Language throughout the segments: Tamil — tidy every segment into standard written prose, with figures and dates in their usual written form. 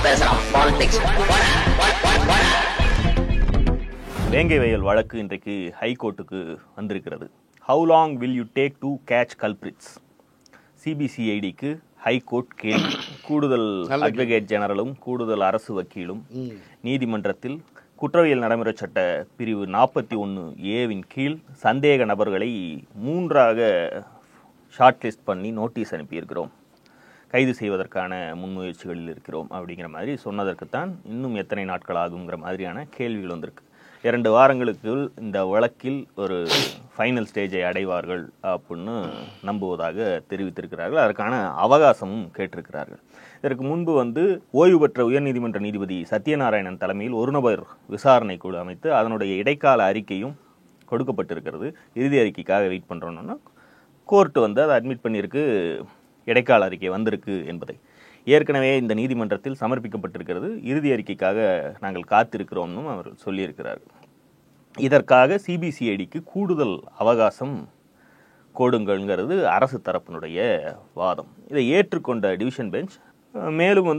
பேசுறான் பாலிடிக்ஸ். வேங்கை வயல் வழக்கு இன்றைக்கு ஹைகோர்ட்டுக்கு வந்திருக்கிறது. How long will you take to catch culprits? சிபிசிஐடிக்கு ஹைகோர்ட் கேள்வி. கூடுதல் அட்வொகேட் ஜெனரலும் கூடுதல் அரசு வக்கீலும் நீதிமன்றத்தில் குற்றவியல் நடைமுறை சட்ட பிரிவு 41A கீழ் சந்தேக நபர்களை 3ஆக ஷார்ட் லிஸ்ட் பண்ணி நோட்டீஸ் அனுப்பியிருக்கிறோம், கைது செய்வதற்கான முன்முயற்சிகளில் இருக்கிறோம் அப்படிங்கிற மாதிரி சொன்னதற்குத்தான் இன்னும் எத்தனை நாட்கள் ஆகுங்கிற மாதிரியான கேள்விகள் வந்திருக்கு. 2 வாரங்களுக்குள் இந்த வழக்கில் ஒரு ஃபைனல் ஸ்டேஜை அடைவார்கள் அப்படின்னு நம்புவதாக தெரிவித்திருக்கிறார்கள். அதற்கான அவகாசமும் கேட்டிருக்கிறார்கள். இதற்கு முன்பு ஓய்வு பெற்ற உயர்நீதிமன்ற நீதிபதி சத்யநாராயணன் தலைமையில் ஒரு நபர் விசாரணை குழு அமைத்து அதனுடைய இடைக்கால அறிக்கையும் கொடுக்கப்பட்டிருக்கிறது. இறுதி அறிக்கைக்காக வெயிட் பண்ணுறோன்னா கோர்ட்டு அதை அட்மிட் பண்ணியிருக்கு, இடைக்கால அறிக்கை வந்திருக்கு என்பதை. ஏற்கனவே இந்த நீதிமன்றத்தில் சமர்ப்பிக்கப்பட்டிருக்கிறது, இறுதி அறிக்கைக்காக நாங்கள் காத்திருக்கிறோம்னு அவர்கள் சொல்லியிருக்கிறார்கள். இதற்காக சிபிசிஐடிக்கு கூடுதல் அவகாசம் கொடுங்கள்ங்கிறது அரசு தரப்பினுடைய வாதம். இதை ஏற்றுக்கொண்ட டிவிஷன் பெஞ்ச் மேலும்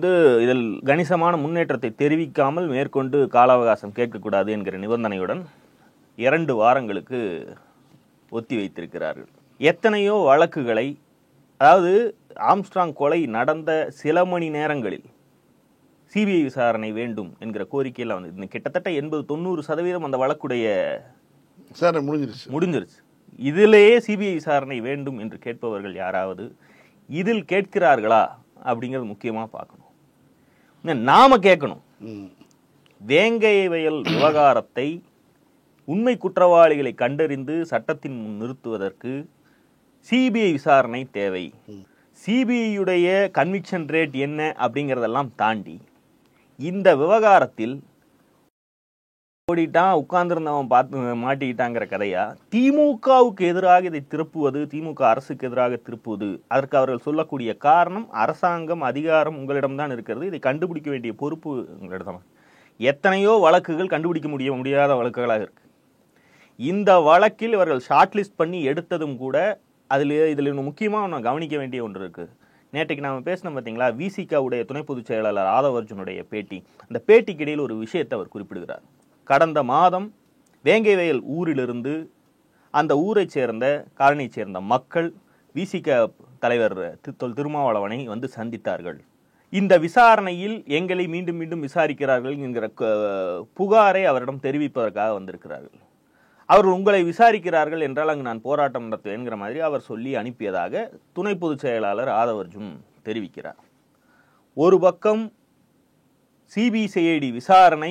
இதில் கணிசமான முன்னேற்றத்தை தெரிவிக்காமல் மேற்கொண்டு கால அவகாசம் கேட்கக்கூடாது என்கிற நிபந்தனையுடன் 2 வாரங்களுக்கு ஒத்தி வைத்திருக்கிறார்கள். எத்தனையோ வழக்குகளை, அதாவது ஆம்ஸ்ட்ராங் கொலை நடந்த சில மணி நேரங்களில் சிபிஐ விசாரணை வேண்டும் என்கிற கோரிக்கையில் கிட்டத்தட்ட 80-90% அந்த வழக்குடைய முடிஞ்சிருச்சு. இதிலேயே சிபிஐ விசாரணை வேண்டும் என்று கேட்பவர்கள் யாராவது இதில் கேட்கிறார்களா அப்படிங்கிறது முக்கியமாக பார்க்கணும். நாம கேட்கணும், வேங்கை வயல் விவகாரத்தை உண்மை குற்றவாளிகளை கண்டறிந்து சட்டத்தின் முன் நிறுத்துவதற்கு சிபிஐ விசாரணை தேவை. சிபிஐயுடைய கன்விக்ஷன் ரேட் என்ன அப்படிங்கிறதெல்லாம் தாண்டி இந்த விவகாரத்தில் ஓடிட்டான், உட்கார்ந்திருந்தவன் பார்த்து மாட்டிக்கிட்டாங்கிற கதையா திமுகவுக்கு எதிராக இதை திருப்புவது, திமுக அரசுக்கு எதிராக திருப்புவது. அதற்கு அவர்கள் சொல்லக்கூடிய காரணம் அரசாங்கம் அதிகாரம் உங்களிடம்தான் இருக்கிறது, இதை கண்டுபிடிக்க வேண்டிய பொறுப்பு உங்களிடம். எத்தனையோ வழக்குகள் கண்டுபிடிக்க முடியாத வழக்குகளாக இருக்கு. இந்த வழக்கில் இவர்கள் ஷார்ட் லிஸ்ட் பண்ணி எடுத்ததும் கூட இதில் முக்கியமாக நான் கவனிக்க வேண்டிய ஒன்று இருக்கு. நேற்றைக்கு நாம பேசினோம் பார்த்தீங்களா, விசிகாவுடைய துணை பொதுச் செயலாளர் ஆதவர்ஜுனுடைய பேட்டி. அந்த பேட்டிக்கு இடையில் ஒரு விஷயத்தை அவர் குறிப்பிடுகிறார். கடந்த மாதம் வேங்கை வயல் ஊரிலிருந்து அந்த ஊரை சேர்ந்த காலனியை சேர்ந்த மக்கள் விசிக தலைவர் திருமாவளவனை சந்தித்தார்கள். இந்த விசாரணையில் எங்களை மீண்டும் மீண்டும் விசாரிக்கிறார்கள் என்கிற புகாரை அவரிடம் தெரிவிப்பதற்காக வந்திருக்கிறார்கள். அவர்கள் உங்களை விசாரிக்கிறார்கள் என்றால் அங்கு நான் போராட்டம் நடத்துவேன்கிற மாதிரி அவர் சொல்லி அனுப்பியதாக துணை பொதுச் செயலாளர் ஆதவர்ஜுன் தெரிவிக்கிறார். ஒரு பக்கம் சிபிசிஐடி விசாரணை,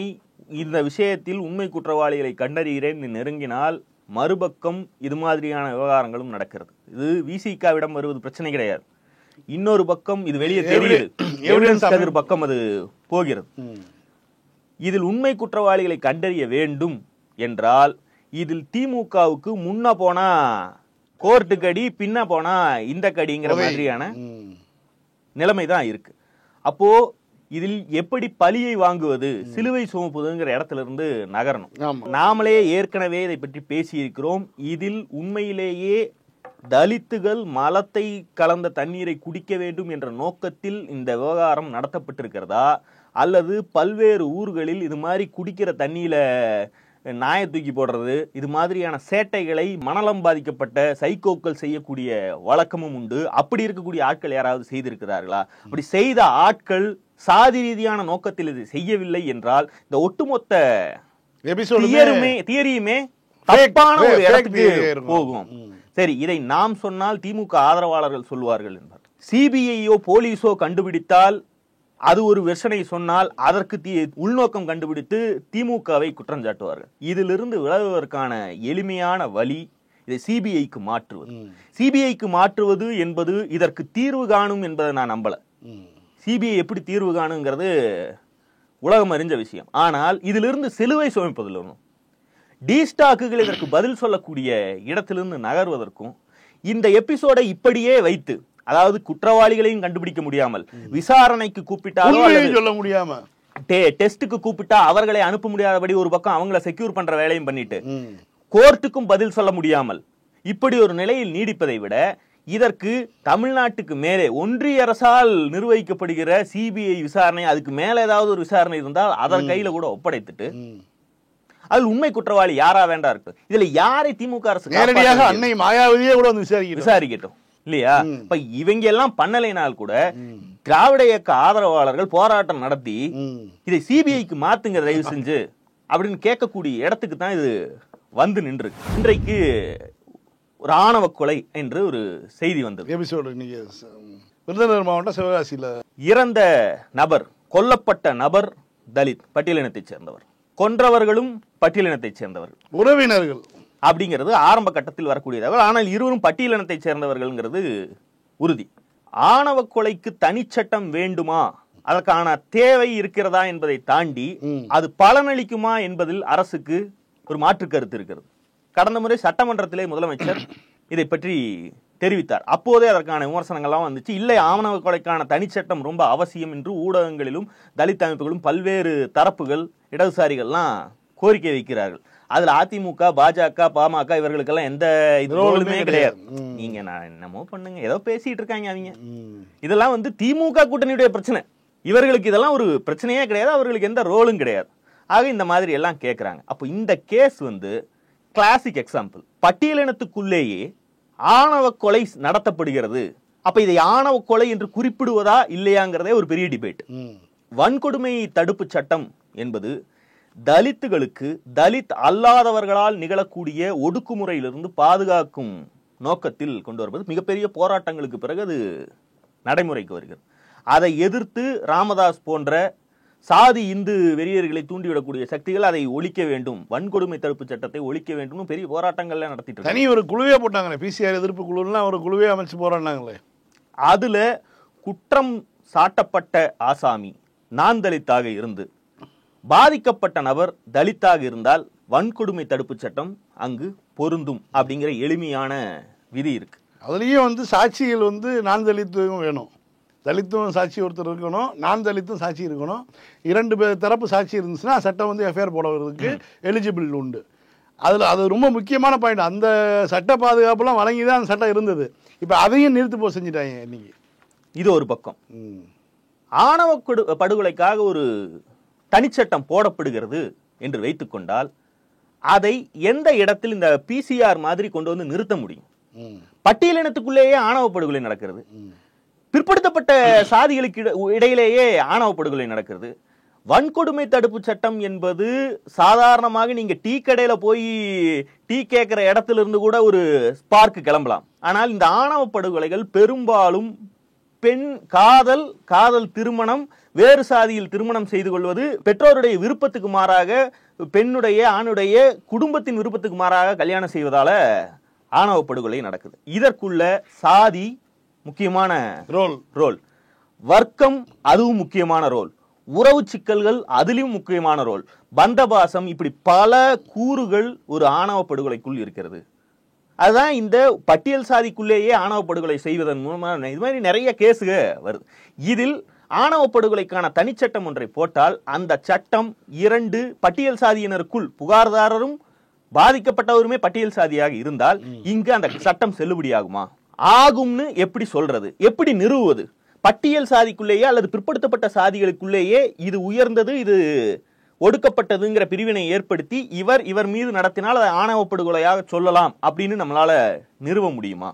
இந்த விஷயத்தில் உண்மை குற்றவாளிகளை கண்டறிகிறேன் நெருங்கினால், மறுபக்கம் இது மாதிரியான விவகாரங்களும் நடக்கிறது. இது விசிகாவிடம் வருவது பிரச்சனை கிடையாது. இன்னொரு பக்கம் இது வெளியே தெரியுது, எவிடன்ஸ் கதிர் பக்கம் அது போகிறது. இதில் உண்மை குற்றவாளிகளை கண்டறிய வேண்டும் என்றால் இதில் திமுகவுக்கு முன்ன போனா கோர்ட்டு கடி, பின்ன போனா இந்த கடிங்கிற மாதிரியான நிலைமைதான் இருக்கு. அப்போ இதில் எப்படி பழியை வாங்குவது, சிலுவை சுமப்புதுங்கிற இடத்துல இருந்து நகரணும். நாமளே ஏற்கனவே இதை பற்றி பேசியிருக்கிறோம். இதில் உண்மையிலேயே தலித்துகள் மலத்தை கலந்த தண்ணீரை குடிக்க வேண்டும் என்ற நோக்கத்தில் இந்த விவகாரம் நடத்தப்பட்டிருக்கிறதா, அல்லது பல்வேறு ஊர்களில் இது மாதிரி குடிக்கிற தண்ணியில நாயை தூக்கி போடுறது, இது மாதிரியான சேட்டைகளை மனநலம் பாதிக்கப்பட்ட சைக்கோக்கள் செய்யக்கூடிய வழக்கமும் உண்டு. அப்படி இருக்கக்கூடிய ஆட்கள் யாராவது செய்திருக்கிறார்களா? அப்படி செய்த ஆட்கள் சாதி ரீதியான நோக்கத்தில் இது செய்யவில்லை என்றால் இந்த ஒட்டுமொத்த தியரியுமே தப்பான ஒரு இடத்துக்கு போகும். சரி, இதை நாம் சொன்னால் திமுக ஆதரவாளர்கள் சொல்வார்கள் என்பார். சிபிஐயோ போலீஸோ கண்டுபிடித்தால் அது ஒரு வெர்ஷனை சொன்னால் அதற்கு உள்நோக்கம் கண்டுபிடித்து திமுகவை குற்றம் சாட்டுவார்கள். இதிலிருந்து விலகுவதற்கான எளிமையான வழி இதை சிபிஐக்கு மாற்றுவது. சிபிஐக்கு மாற்றுவது என்பது இதற்கு தீர்வு காணும் என்பதை நான் நம்பல. சிபிஐ எப்படி தீர்வு காணுங்கிறது உலகம் அறிஞ்ச விஷயம். ஆனால் இதிலிருந்து சிலுவை சுமப்பதில் டிஸ்டாக்குகள் இதற்கு பதில் சொல்லக்கூடிய இடத்திலிருந்து நகர்வதற்கும், இந்த எபிசோடை இப்படியே வைத்து, அதாவது குற்றவாளிகளையும் கண்டுபிடிக்க முடியாமல், விசாரணைக்கு கூப்பிட்டாலும் சொல்ல முடியாம, டெஸ்டுக்கு கூப்பிட்டா அவர்களை அனுப்ப முடியாதபடி ஒரு பக்கம் அவங்களை செக்யூர் பண்ற வேலையும் பண்ணிட்டு கோர்ட்டுக்கும் பதில் சொல்ல முடியாமல் இப்படி ஒரு நிலையில் நீடிப்பதை விட இதற்கு தமிழ்நாட்டுக்கு மேலே ஒன்றிய அரசால் நிர்வகிக்கப்படுகிற சிபிஐ விசாரணை, அதுக்கு மேல ஏதாவது ஒரு விசாரணை இருந்தால் அதன் கையில கூட ஒப்படைத்துட்டு அதில் உண்மை குற்றவாளி யாரா வேண்டா இருக்கு. இதுல யாரை திமுக அரசு நேரடியாக அன்னை மாயாவதியே கூட வந்து விசாரிக்கட்டும் இல்லையா? இப்ப இவங்க எல்லாம் பண்ணலைனால் கூட திராவிட இயக்க ஆதரவாளர்கள் போராட்டம் நடத்தி இதை சிபிஐக்கு மாத்துங்க தயவு செஞ்சு அப்படின்னு கேட்கக்கூடிய இடத்துக்கு தான் இது வந்து நின்று. இன்றைக்கு ஒரு ஆணவ கொலை என்று ஒரு செய்தி வந்தது. விருதுநகர் மாவட்டம் சிவகாசியில இறந்த நபர், கொல்லப்பட்ட நபர் தலித், பட்டியலினத்தைச் சேர்ந்தவர், கொன்றவர்களும் பட்டியலினத்தைச் சேர்ந்தவர்கள், உறவினர்கள் அப்படிங்கிறது ஆரம்ப கட்டத்தில் வரக்கூடியது. ஆனால் இருவரும் பட்டியலினத்தைச் சேர்ந்தவர்கள்ங்கிறது உறுதி. ஆணவ கொலைக்கு தனிச்சட்டம் வேண்டுமா, அதற்கான தேவை இருக்கிறதா என்பதை தாண்டி அது பலனளிக்குமா என்பதில் அரசுக்கு ஒரு மாற்று கருத்து இருக்கிறது. கடந்த முறை சட்டமன்றத்திலே முதலமைச்சர் இதை பற்றி தெரிவித்தார். அப்போதே அதற்கான விமர்சனங்கள்லாம் வந்துச்சு. இல்லை, ஆணவ கொலைக்கான தனிச்சட்டம் ரொம்ப அவசியம் என்று ஊடகங்களிலும் தலித் அமைப்புகளும் பல்வேறு தரப்புகள் இடதுசாரிகள்லாம் கோரிக்கை வைக்கிறார்கள். அதுல அதிமுக, பாஜக, பாமக இவர்களுக்கெல்லாம் எந்த ரோலுமே கிடையாது. நீங்க நான் என்னமோ பண்ணுங்க, ஏதோ பேசிட்டு இருக்காங்க அவங்க. இதெல்லாம் வந்து திமுக கூட்டணியுடைய பிரச்சனை. இவர்களுக்கு இதெல்லாம் ஒரு பிரச்சனையே கிடையாது, அவர்களுக்கு எந்த ரோலும் கிடையாது. ஆக இந்த மாதிரி எல்லாம் கேட்கிறாங்க. அப்போ இந்த கேஸ் வந்து கிளாசிக் எக்ஸாம்பிள். பட்டியலினத்துக்குள்ளேயே ஆணவ கொலை நடத்தப்படுகிறது. அப்ப இதை ஆணவ கொலை என்று குறிப்பிடுவதா இல்லையாங்கிறதே ஒரு பெரிய டிபேட். வன்கொடுமை தடுப்பு சட்டம் என்பது தலித்துகளுக்கு தலித் அல்லாதவர்களால் நிகழக்கூடிய ஒடுக்குமுறையிலிருந்து பாதுகாக்கும் நோக்கத்தில் கொண்டு வருவது. மிகப்பெரிய போராட்டங்களுக்கு பிறகு அது நடைமுறைக்கு வருகிறது. அதை எதிர்த்து ராமதாஸ் போன்ற சாதி இந்து வெறியர்களை தூண்டிவிடக்கூடிய சக்திகள் அதை ஒழிக்க வேண்டும், வன்கொடுமை தடுப்பு சட்டத்தை ஒழிக்க வேண்டும் பெரிய போராட்டங்கள்ல நடத்திட்டு தனி ஒரு குழுவே போட்டாங்களே, பிசிஆர் எதிர்ப்பு குழுலாம் ஒரு குழுவே அமைச்சு போராடினாங்களே. அதுல குற்றம் சாட்டப்பட்ட ஆசாமி நான் தலித்தாக இருந்து பாதிக்கப்பட்ட நபர் தலித்தாக இருந்தால் வன்கொடுமை தடுப்பு சட்டம் அங்கு பொருந்தும் அப்படிங்கிற எளிமையான விதி இருக்கு. அதுலயும் வந்து சாட்சிகள் வந்து நான் தலித்தும் வேணும், தலித்தும் சாட்சி ஒருத்தர் இருக்கணும், நான் தலித்தும் சாட்சி இருக்கணும். 2 தரப்பு சாட்சி இருந்துச்சுன்னா சட்டம் வந்து எஃப்ஐஆர் போடுறதுக்கு எலிஜிபிள் உண்டு. அதில் அது ரொம்ப முக்கியமான பாயிண்ட். அந்த சட்ட பாதுகாப்புலாம் வழங்கி தான் அந்த சட்டம் இருந்தது. இப்போ அதையும் நிறுத்து போக செஞ்சுட்டாங்க இன்னைக்கு. இது ஒரு பக்கம். ஆணவ படுகொலைக்காக ஒரு தனிச்சட்டம் போடப்படுகிறது என்று வைத்துக்கொண்டால் அதை எந்த இடத்தில் இந்த பிசிஆர் மாதிரி கொண்டு வந்து நிறுத்த முடியும்? பட்டியலினத்துக்குள்ளேயே ஆணவ படுகொலை நடக்கிறது, பிற்படுத்தப்பட்ட சாதிகளுக்கு இடையிலேயே ஆணவ படுகொலை நடக்கிறது. வன்கொடுமை தடுப்பு சட்டம் என்பது சாதாரணமாக நீங்க டீ கடையில போய் டீ கேட்கிற இடத்துல இருந்து கூட ஒரு ஸ்பார்க் கிளம்பலாம். ஆனால் இந்த ஆணவ படுகொலைகள் பெரும்பாலும் பெண் காதல் திருமணம், வேறு சாதியில் திருமணம் செய்து கொள்வது, பெற்றோருடைய விருப்பத்துக்கு மாறாக பெண்ணுடைய ஆணுடைய குடும்பத்தின் விருப்பத்துக்கு மாறாக கல்யாணம் செய்வதால ஆணவ படுகொலை நடக்குது. இதற்குள்ள சாதி முக்கியமான ரோல், வர்க்கம் அதுவும் முக்கியமான ரோல், உறவு சிக்கல்கள் அதிலும் முக்கியமான ரோல், பந்தபாசம், இப்படி பல கூறுகள் ஒரு ஆணவ படுகொலைக்குள் இருக்கிறது. அதுதான் இந்த பட்டியல் சாதிக்குள்ளேயே ஆணவ படுகொலை செய்வதன் மூலமாக இது மாதிரி நிறைய கேஸுக வருது. இதில் ஆணவ படுகொலைக்கான தனிச்சட்டம் ஒன்றை போட்டால் அந்த சட்டம் 2 பட்டியல் சாதியினருக்குள், புகார்தாரரும் பாதிக்கப்பட்டவருமே பட்டியல் சாதியாக இருந்தால் இங்கு அந்த சட்டம் செல்லுபடியாகுமா? ஆகும்னு எப்படி சொல்றது, எப்படி நிறுவுவது? பட்டியல் சாதிக்குள்ளேயே அல்லது பிற்படுத்தப்பட்ட சாதிகளுக்குள்ளேயே இது உயர்ந்தது, இது ஒடுக்கப்பட்டதுங்கிற பிரிவினை ஏற்படுத்தி இவர் மீது நடத்தினால் அதை ஆணவ படுகொலையாக சொல்லலாம் அப்படின்னு நம்மளால நிறுவ முடியுமா?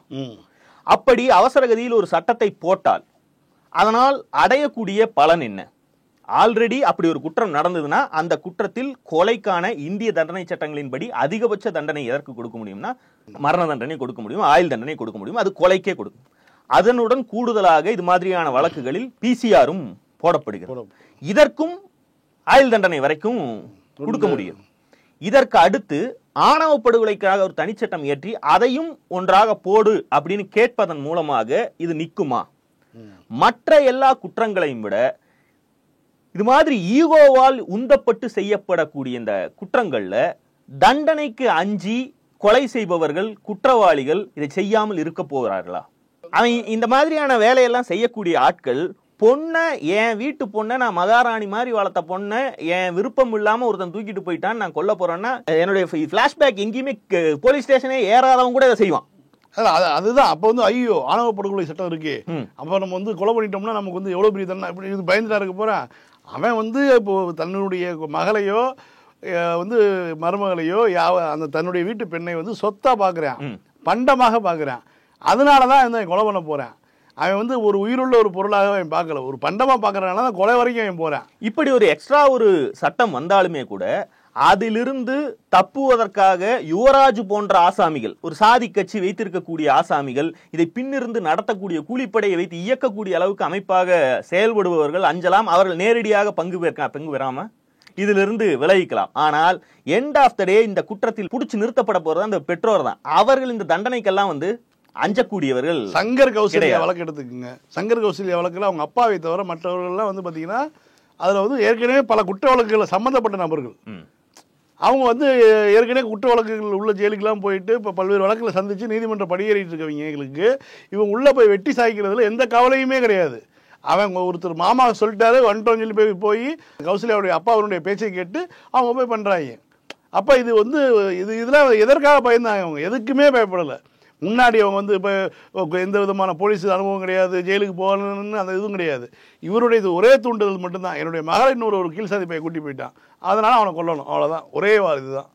அப்படி அவசரகதியில் ஒரு சட்டத்தை போட்டால் அதனால் அடையக்கூடிய பலன் என்ன? ஆல்ரெடி அப்படி ஒரு குற்றம் நடந்ததுன்னா அந்த குற்றத்தில் கொலைக்கான இந்திய தண்டனை சட்டங்களின்படி அதிகபட்ச தண்டனை எதற்கு கொடுக்க முடியும்னா மரண தண்டனை கொடுக்க முடியும், ஆயுள் தண்டனை கொடுக்க முடியும், அது கொலைக்கே கொடுக்கும். அதனுடன் கூடுதலாக இது மாதிரியான வழக்குகளில் பிசிஆரும் போடப்படுகிறது. இதற்கும் ஆயுள் தண்டனை வரைக்கும் கொடுக்க முடியும். இதற்கு அடுத்து ஆணவ படுகொலைக்காக ஒரு தனிச்சட்டம் இயற்றி அதையும் ஒன்றாக போடு அப்படின்னு கேட்பதன் மூலமாக இது நிக்குமா? மற்ற எல்லா குற்றங்களையும் விட இது மாதிரி ஈகோவால் உந்தப்பட்டு செய்யப்படக்கூடிய இந்த குற்றங்கள்ல தண்டனைக்கு அஞ்சி கொலை செய்பவர்கள், குற்றவாளிகள் இதை செய்யாமல் இருக்க போகிறார்களா? அவன் இந்த மாதிரியான வேலையெல்லாம் செய்யக்கூடிய ஆட்கள், பொண்ணை, என் வீட்டு பொண்ணை, நான் மகாராணி மாதிரி வளர்த்த பொண்ணை என் விருப்பம் இல்லாம ஒருத்தன் தூக்கிட்டு போயிட்டான், நான் கொல்ல போறேன்னா என்னுடைய பிளாஷ்பேக் எங்கேயுமே போலீஸ் ஸ்டேஷனே ஏறாதவங்க கூட இதை செய்வான். அதுதான் அப்போ வந்து ஐயோ ஆணவ படுகொலை சட்டம் இருக்கு, அப்போ நம்ம வந்து கொலை பண்ணிட்டோம்னா நமக்கு வந்து எவ்வளோ பெரிய தண்டனை இப்படி இது பயந்துட்டா இருக்க போகிறான். அவன் வந்து இப்போ தன்னுடைய மகளையோ வந்து மருமகளையோ அந்த தன்னுடைய வீட்டு பெண்ணை வந்து சொத்தாக பார்க்குறான், பண்டமாக பார்க்குறான். அதனால தான் வந்து கொலை பண்ண போகிறான். அவன் வந்து ஒரு உயிருள்ள ஒரு பொருளாக அவன் பார்க்கல, ஒரு பண்டமாக பார்க்கறதுனால தான் கொலை வரைக்கும் அவன் போகிறான். இப்படி ஒரு எக்ஸ்ட்ரா ஒரு சட்டம் வந்தாலுமே கூட அதிலிருந்து தப்புவதற்காக யுவராஜ் போன்ற ஆசாமிகள், ஒரு சாதி கட்சி வைத்திருக்கக்கூடிய ஆசாமிகள், இதை பின்னிருந்து நடத்தக்கூடிய கூலிப்படையை வைத்து இயக்கக்கூடிய அளவுக்கு அமைப்பாக செயல்படுபவர்கள் அஞ்சலாம். அவர்கள் நேரடியாக பங்கு பெறாம இதிலிருந்து விலகிக்கலாம். ஆனால் எண்ட் ஆஃப் த டே இந்த குற்றத்தில் புடிச்சு நிறுத்தப்பட போறது அந்த பெற்றோர் தான். அவர்கள் இந்த தண்டனைக்கெல்லாம் வந்து அஞ்சக்கூடியவர்கள். சங்கர் கௌசல்யா வழக்கு எடுத்துக்குங்க. சங்கர் கௌசல்யா வழக்குல அவங்க அப்பாவை தவிர மற்றவர்கள்லாம் வந்து பாத்தீங்கன்னா அதுல வந்து ஏற்கனவே பல குற்ற வழக்குகள் சம்பந்தப்பட்ட நபர்கள். அவங்க வந்து ஏற்கனவே குற்ற வழக்குகள் உள்ள ஜெயிலுக்கெல்லாம் போயிட்டு இப்போ பல்வேறு வழக்குகளை சந்திச்சு நீதிமன்ற படியேறிட்டு இருக்கவங்களுக்கு இவங்க உள்ள போய் வெட்டி சாய்க்கிறதுல எந்த கவலையுமே கிடையாது. அவங்க ஒருத்தர் மாமா சொல்லிட்டாரு வந்துட்டோன்னு சொல்லி போய் கௌசல்யாவுடைய அப்பாவுடைய பேச்சை கேட்டு அவங்க போய் பண்ணுறாங்க. அப்போ இது வந்து இதெல்லாம் எதற்காக பயந்தாங்க? அவங்க எதுக்குமே பயப்படலை. முன்னாடி அவங்க வந்து இப்போ எந்த விதமான போலீஸ் அனுபவம் கிடையாது, ஜெயிலுக்கு போகணும்னு அந்த இதுவும் கிடையாது. இவருடைய இது ஒரே தூண்டுதல் மட்டும்தான், என்னுடைய மகளை இன்னொரு ஒரு கீழ் சாதி பையன் கூட்டி போயிட்டான், அதனால அவனை கொல்லணும், அவ்வளோதான், ஒரே இதுதான்.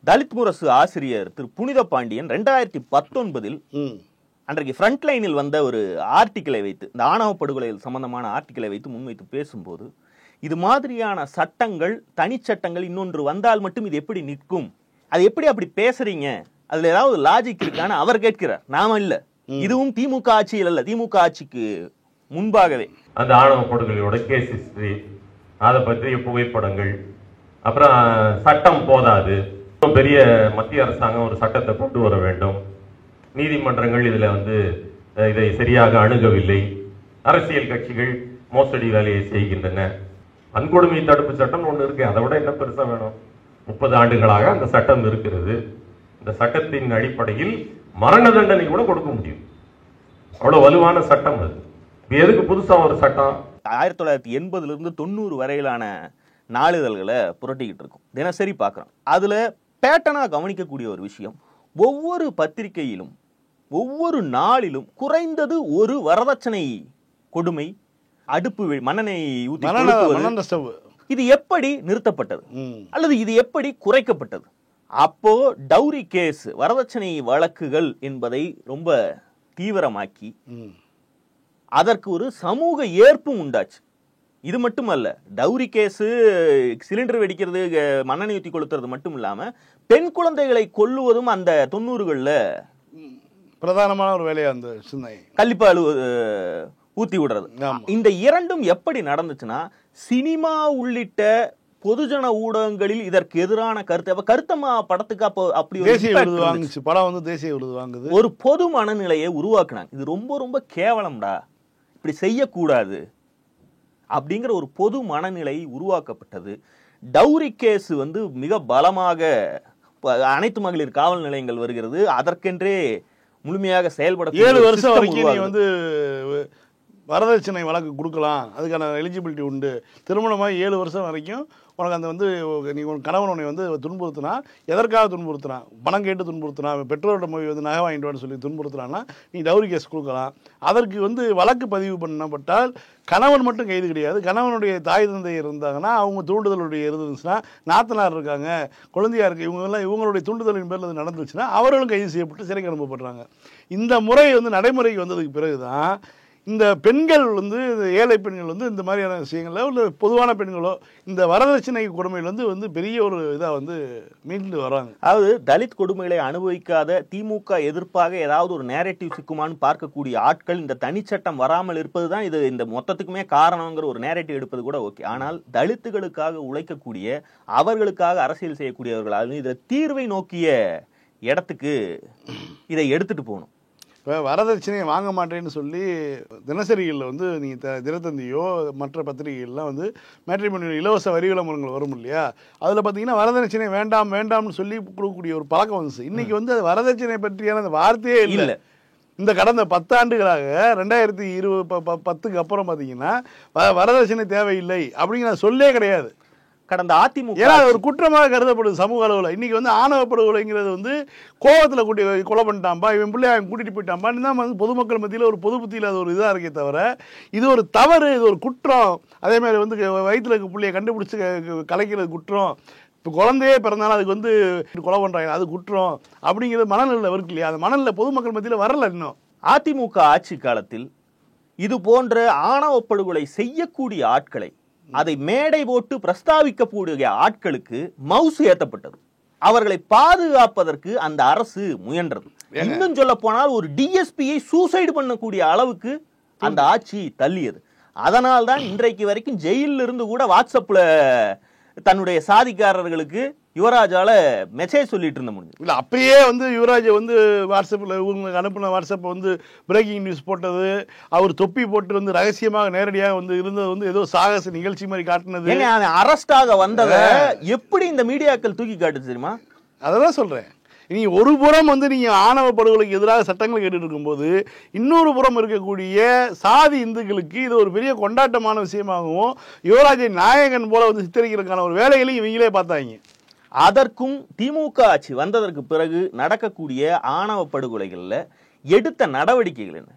தலித் முரசு ஆசிரியர் திரு புனித பாண்டியன் 2019 அன்றைக்கு ஃப்ரண்ட் லைனில் வந்த ஒரு ஆர்டிக்கிளை வைத்து, இந்த ஆணவ படுகொலை சம்பந்தமான ஆர்டிக்கிளை வைத்து முன்வைத்து பேசும்போது, இது மாதிரியான சட்டங்கள் தனிச்சட்டங்கள் இன்னொன்று வந்தால் மட்டும் இது எப்படி நிற்கும், அது எப்படி அப்படி பேசுறீங்க, அதுல ஏதாவது லாஜிக் இருக்கான்னு அவர் கேட்கிறார். நாம இல்ல, இதுவும் திமுக ஆட்சியில் அல்ல, திமுக ஆட்சிக்கு முன்பாகவே அந்த ஆணவ படுகொலையோட கேஸ் ஹிஸ்டரி, அதை பற்றிய புகைப்படங்கள், அப்புறம் சட்டம் போதாது, பெரிய மத்திய அரசாங்கம் ஒரு சட்டத்தை கொண்டு வர வேண்டும், நீதிமன்றங்கள் இதுல வந்து இதை சரியாக அணுகவில்லை, அரசியல் கட்சிகள் மோசடி வேலையை செய்கின்றன, வன்கொடுமை தடுப்பு சட்டம் ஒண்ணு இருக்கு, அதை விட என்ன பெருசா வேணும்? 30 ஆண்டுகளாக அந்த சட்டம் இருக்கிறது. இந்த சட்டத்தின் அடிப்படையில் மரண தண்டனை கூட கொடுக்க முடியும். அவ்வளவு வலுவான சட்டம் அது. எதுக்கு புதுசா ஒரு சட்டம்? 1980 இருந்து 90 வரையிலான நாளிதழ்களை புரட்டிக்கிட்டு இருக்கும், தினசரி பார்க்கிறோம். அதுல பேட்டனா கவனிக்கக்கூடிய ஒரு விஷயம், ஒவ்வொரு பத்திரிகையிலும் ஒவ்வொரு நாளிலும் குறைந்தது ஒரு வரதட்சணை கொடுமை, அடுப்பு மண்ணெண்ணெய் ஊத்தி கொடுப்பது, இது எப்படி நிறுத்தப்பட்டது அல்லது இது எப்படி குறைக்கப்பட்டது? அப்போ டவுரி கேஸ், வரதட்சணை வழக்குகள் என்பதை ரொம்ப தீவிரமாக்கி அதற்கு ஒரு சமூக ஏற்பும் உண்டாச்சு. இது மட்டுமல்ல, டவுரி கேஸு, சிலிண்டர் வெடிக்கிறது, மண்ணெண்ணெய் ஊற்றி கொளுத்துறது மட்டும் இல்லாம பெண் குழந்தைகளை கொல்லுவதும் அந்த 90களில் பிரதானமான ஒரு வேலையா அந்த கள்ளிப்பால் ஊத்தி விடுறது. இந்த இரண்டும் எப்படி நடந்துச்சுன்னா, சினிமா உள்ளிட்ட பொதுஜன ஊடகங்களில் இதற்கு எதிரான கருத்தம்மா படத்துக்கு அப்போ அப்படி தேசிய விருது வாங்குச்சு, படம் வந்து தேசிய விருது வாங்குது, ஒரு பொது மனநிலையை உருவாக்குனாங்க. இது ரொம்ப ரொம்ப கேவலம்டா, இப்படி செய்யக்கூடாது அப்படிங்கிற ஒரு பொது மனநிலை உருவாக்கப்பட்டது. டவுரி கேஸ் வந்து மிக பலமாக அனைத்து மகளிர் காவல் நிலையங்கள் வருகிறது, அதற்கென்றே முழுமையாக செயல்பட 7 வருஷம் வரைக்கும் நீ வந்து வரதட்சணை வழக்கு கொடுக்கலாம், அதுக்கான எலிஜிபிலிட்டி உண்டு. திருமணமாக 7 வருஷம் வரைக்கும் உனக்கு அந்த வந்து நீ உன் கணவன் உன்னை வந்து துன்புறுத்தினா, எதற்காக துன்புறுத்தினா, பணம் கேட்டு துன்புறுத்தினா, பெற்றோர்கிட்ட போய் வந்து நகை வாங்கிட்டு வான்னு சொல்லி துன்புறுத்தினான்னா நீ டவுரி கேஸ் கொடுக்கலாம். அதற்கு வந்து வழக்கு பதிவு பண்ணப்பட்டால் கணவன் மட்டும் கைது கிடையாது, கணவனுடைய தாய் தந்தை இருந்தாங்கன்னா, அவங்க தூண்டுதலுடைய இருந்துச்சுன்னா, நாத்தனார் இருக்காங்க, குழந்தையா இருக்கு, இவங்களுடைய தூண்டுதலின் பேரில் அது நடந்துச்சுன்னா அவர்களும் கைது செய்யப்பட்டு சிறைக்கு அனுப்பப்படுறாங்க. இந்த முறை வந்து நடைமுறைக்கு வந்ததுக்கு பிறகுதான் இந்த பெண்கள் வந்து, ஏழை பெண்கள் வந்து இந்த மாதிரியான விஷயங்களோ இல்லை பொதுவான பெண்களோ இந்த வரதட்சணை கொடுமையில் வந்து பெரிய ஒரு இதாக வந்து மீண்டு வராங்க. அதாவது தலித் கொடுமைகளை அனுபவிக்காத திமுக எதிர்ப்பாக ஏதாவது ஒரு நேரேட்டிவ் சிக்குமான்னு பார்க்கக்கூடிய ஆட்கள் இந்த தனிச்சட்டம் வராமல் இருப்பது தான் இது இந்த மொத்தத்துக்குமே காரணங்கிற ஒரு நேரேட்டிவ் எடுப்பது கூட ஓகே. ஆனால் தலித்துகளுக்காக உழைக்கக்கூடிய, அவர்களுக்காக அரசியல் செய்யக்கூடியவர்கள், அது இதில் தீர்வை நோக்கிய இடத்துக்கு இதை எடுத்துட்டு போகணும். இப்போ வரதட்சணையை வாங்க மாட்டேன்னு சொல்லி தினசரிகளில் வந்து நீங்கள் தினத்தந்தியோ மற்ற பத்திரிகைகள்லாம் வந்து மேட்ரிமோனியல் இலவச வரி விளம்பரங்கள் வரும் இல்லையா, அதில் பார்த்தீங்கன்னா வரதட்சணை வேண்டாம் வேண்டாம்னு சொல்லி கொடுக்கக்கூடிய ஒரு பழக்கம் வந்துச்சு. இன்றைக்கி வந்து அது வரதட்சணை பற்றியான அந்த வார்த்தையே இல்லை. இந்த கடந்த 10 ஆண்டுகளாக 2010க்கு அப்புறம் பார்த்தீங்கன்னா வரதட்சணை தேவையில்லை அப்படிங்கிற சொல்லே கிடையாது. கடந்த அதிமுக ஏன்னா ஒரு குற்றமாக கருதப்படுது சமூக அளவில். இன்னைக்கு வந்து ஆணவ படுகொலைங்கிறது வந்து கோவத்தில் கொலை பண்ணிட்டான்பா, இவன் பிள்ளை அவன் கூட்டிட்டு போயிட்டான்பான்னு தான் வந்து பொதுமக்கள் மத்தியில் ஒரு பொது புத்தியில் அது ஒரு இதாக இருக்கே தவிர, இது ஒரு தவறு, இது ஒரு குற்றம். அதே மாதிரி வந்து வயிற்றுல இருக்க பிள்ளைய கண்டுபிடிச்சி கலைக்கிறது குற்றம். இப்போ குழந்தையே பிறந்தாலும் அதுக்கு வந்து கொலை பண்ணுறாங்க, அது குற்றம் அப்படிங்கிறது மனநிலை இருக்கு இல்லையா? அந்த மனநிலை பொதுமக்கள் மத்தியில் வரல இன்னும். அதிமுக ஆட்சி காலத்தில் இது போன்ற ஆணவ படுகொலை செய்யக்கூடிய ஆட்களை, அதை மேடை போட்டு பிரஸ்தாபிக்கக்கூடிய ஆட்களுக்கு மவுசு ஏற்றப்பட்டது. அவர்களை பாதுகாப்பதற்கு அந்த அரசு முயன்றது. இன்னும் சொல்ல போனால் ஒரு டிஎஸ்பியை சூசைடு பண்ணக்கூடிய அளவுக்கு அந்த ஆட்சி தள்ளியது. அதனால்தான் இன்றைக்கு வரைக்கும் ஜெயிலில் இருந்து கூட வாட்ஸ்அப்ல தன்னுடைய சாதிக்காரர்களுக்கு யுவராஜால மெசேஜ் சொல்லிட்டு இருந்த முடியும். இல்லை அப்பயே வந்து யுவராஜ் வந்து வாட்ஸ்அப்பில் இவங்களுக்கு அனுப்பின வாட்ஸ்அப்பை வந்து பிரேக்கிங் நியூஸ் போட்டது, அவர் தொப்பி போட்டு வந்து ரகசியமாக நேரடியாக வந்து இருந்தது வந்து ஏதோ சாகச நிகழ்ச்சி மாதிரி காட்டினது. அரஸ்டாக வந்ததை எப்படி இந்த மீடியாக்கள் தூக்கி காட்டுது தெரியுமா? அதான் சொல்றேன். நீ ஒரு புறம் வந்து நீங்க ஆணவ படுகொலைக்கு எதிராக சட்டங்கள் கேட்டுட்டு இருக்கும்போது, இன்னொரு புறம் இருக்கக்கூடிய சாதி இந்துக்களுக்கு இது ஒரு பெரிய கொண்டாட்டமான விஷயமாகவும் யுவராஜை நாயகன் போல வந்து சித்தரிக்கிறதுக்கான ஒரு வேலைகளையும் இவங்களே பார்த்தாங்க. அதற்கும் திமுக ஆட்சி வந்ததற்கு பிறகு நடக்கக்கூடிய ஆணவ படுகொலைகள்ல எடுத்த நடவடிக்கைகள் என்ன?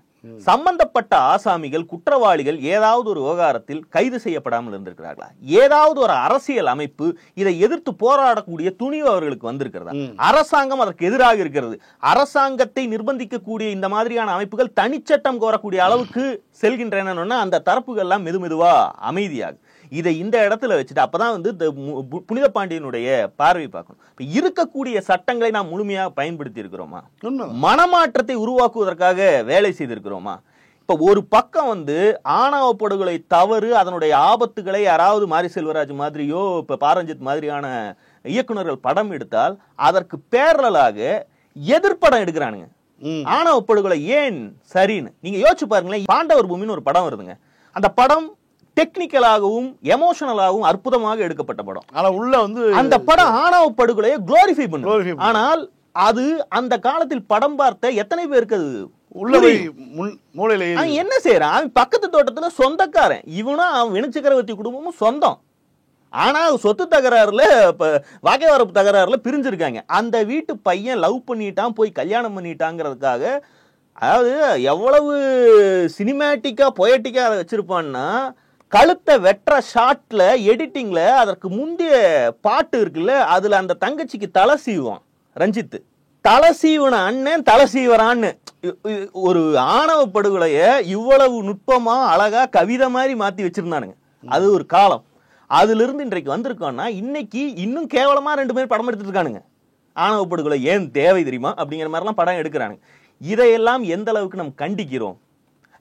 சம்பந்தப்பட்ட ஆசாமிகள் குற்றவாளிகள் ஏதாவது ஒரு விவகாரத்தில் கைது செய்யப்படாமல் இருந்திருக்கிறார்களா? ஏதாவது ஒரு அரசியல் அமைப்பு இதை எதிர்த்து போராடக்கூடிய துணிவு அவர்களுக்கு வந்திருக்கிறதா? அரசாங்கம் அதற்கு எதிராக இருக்கிறது. அரசாங்கத்தை நிர்பந்திக்கக்கூடிய இந்த மாதிரியான அமைப்புகள் தனிச்சட்டம் கோரக்கூடிய அளவுக்கு செல்கின்றன. அந்த தரப்புகள் எல்லாம் மெதுமெதுவா அமைதியாகும். இதை இந்த இடத்துல வச்சுட்டு அப்பதான் வந்து புனித பாண்டியனுடைய பார்வை பார்க்கணும். இப்ப இருக்கக்கூடிய சட்டங்களை நாம் முழுமையாக பயன்படுத்தி இருக்கிறோமா? மனமாற்றத்தை உருவாக்குவதற்காக வேலை செய்திருக்கிறோமா? இப்ப ஒரு பக்கம் வந்து ஆணவ படுகொலை தவறு, அதனுடைய ஆபத்துகளை யாராவது மாரி செல்வராஜ் மாதிரியோ இப்ப பாரஞ்சித் மாதிரியான இயக்குநர்கள் படம் எடுத்தால் அதற்கு பேரலாக எதிர்ப்படம் எடுக்கிறானுங்க. ஆணவ படுகொலை ஏன் சரின்னு நீங்க யோசிச்சு பாருங்களேன். பாண்டவர் பூமின்னு ஒரு படம் வருதுங்க. அந்த படம் டெக்னிக்கலாகவும் எமோஷனலாகவும் அற்புதமாக எடுக்கப்பட்ட படம். ஆனா உள்ள வந்து அந்த படம் ஆணவ படுகொலையை குளோரிஃபை பண்ணுது. ஆனால் அது அந்த காலத்தில் படம் பார்த்த எத்தனை பேருக்கு அது என்ன செய்யறான்? அவன் பக்கத்து தோட்டத்துல சொந்தக்காரன், இவனும் அவன் வெணிச்சக்கரவர்த்தி குடும்பமும் சொந்தம். ஆனா சொத்து தகராறுல வாக்கைவரப்பு தகராறுல பிரிஞ்சிருக்காங்க. அந்த வீட்டு பையன் லவ் பண்ணிட்டான், போய் கல்யாணம் பண்ணிட்டாங்கிறதுக்காக, அதாவது எவ்வளவு சினிமேட்டிக்கா பொயட்டிக்கா அதை வச்சிருப்பான்னா, கழுத்தை வெட்டுற ஷாட்ல எடிட்டிங்ல அதற்கு முந்தைய பாட்டு இருக்குல்ல, அதுல அந்த தங்கச்சிக்கு தலை சீவான் ரஞ்சித். தலை சீவன அண்ணன் தலை சீவரான்னு ஒரு ஆணவ படுகொலைய இவ்வளவு நுட்பமா அழகா கவிதை மாதிரி மாத்தி வச்சிருந்தானுங்க. அது ஒரு காலம். அதுல இருந்து இன்றைக்கு வந்திருக்கோம்னா, இன்னைக்கு இன்னும் கேவலமா 2 பேர் படம் எடுத்துட்டு இருக்கானுங்க. ஆணவ படுகொலை ஏன் தேவை தெரியுமா அப்படிங்கிற மாதிரிலாம் படம் எடுக்கிறானுங்க. இதையெல்லாம் எந்த அளவுக்கு நம்ம கண்டிக்கிறோம்?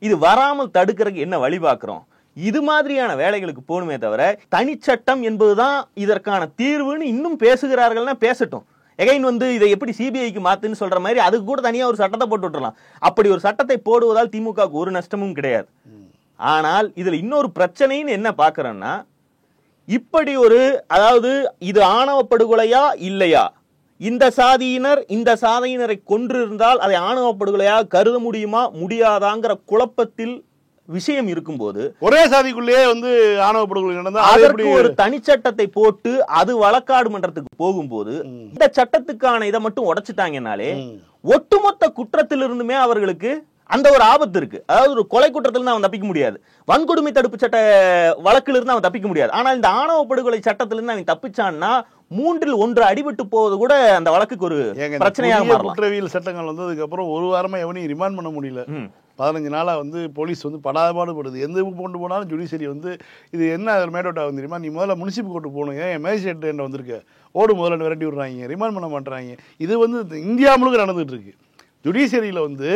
இது வராமல் தடுக்கிறதுக்கு என்ன வழி பார்க்கிறோம்? இது மாதிரியான வேலைகளுக்கு போகணுமே தவிர தனிச்சட்டம் என்பதுதான் இதற்கான தீர்வுன்னு இன்னும் பேசுகிறார்கள்னா பேசட்டும். எகைன் வந்து இதை எப்படி சிபிஐக்கு மாத்துன்னு சொல்ற மாதிரி அதுக்கு கூட தனியா ஒரு சட்டத்தை போட்டு விட்டுறலாம். அப்படி ஒரு சட்டத்தை போடுவதால் திமுகவுக்கு ஒரு நஷ்டமும் கிடையாது. ஆனால் இதுல இன்னொரு பிரச்சனைன்னு என்ன பாக்குறோம்னா, இப்படி ஒரு, அதாவது இது ஆணவ படுகொலையா இல்லையா, இந்த சாதியினர் இந்த சாதியினரை கொன்றிருந்தால் அதை ஆணவ படுகொலையாக கருத முடியுமா முடியாதாங்கிற குழப்பத்தில் விஷயம் இருக்கும்போது, ஒரே சாதிக்குள்ளேயே வந்து ஆணவ படுகொலை நடந்தா அதற்கு ஒரு தனிச்சட்டத்தை போட்டு அது வழக்காடு மன்றத்துக்கு போகும்போது இந்த சட்டத்துக்கான இதை மட்டும் உடைச்சிட்டாங்கனாலே ஒட்டுமொத்த குற்றத்திலிருந்துமே அவர்களுக்கு அந்த ஒரு ஆபத்து இருக்கு. அதாவது ஒரு கொலை குற்றத்திலிருந்து அவன் தப்பிக்க முடியாது, வன்கொடுமை தடுப்பு சட்ட வழக்கிலிருந்து அவன் தப்பிக்க முடியாது. ஆனால் இந்த ஆணவ படுகொலை சட்டத்திலிருந்து அவன் தப்பிச்சான்னா 3 இல் 1 அடிபட்டு போவது கூட அந்த வழக்குக்கு ஒரு பிரச்சனையாக மாறலாம். குற்றவியல் சட்டங்கள் வந்ததுக்கு அப்புறம் ஒரு வாரமா எவனையும் ரிமாண்ட் பண்ண முடியல. 15 நாளா வந்து போலீஸ் வந்து படாதபாடுபடுது. எந்த கொண்டு போனாலும் ஜுடிஷியரி வந்து இது என்ன மேடோட்டா வந்து தெரியுமா, நீ முதல்ல முனிசிபல் கோர்ட்டு போகணும், ஏன் மேஜிஸ்ட்ரேட் என்ன வந்திருக்க, ஓடு முதல்ல விரட்டி விடுறாங்க, ரிமாண்ட் பண்ண மாட்டுறாங்க. இது வந்து இந்தியா முழுக்க நடந்துட்டு இருக்கு. ஜுடிஷியரியில் வந்து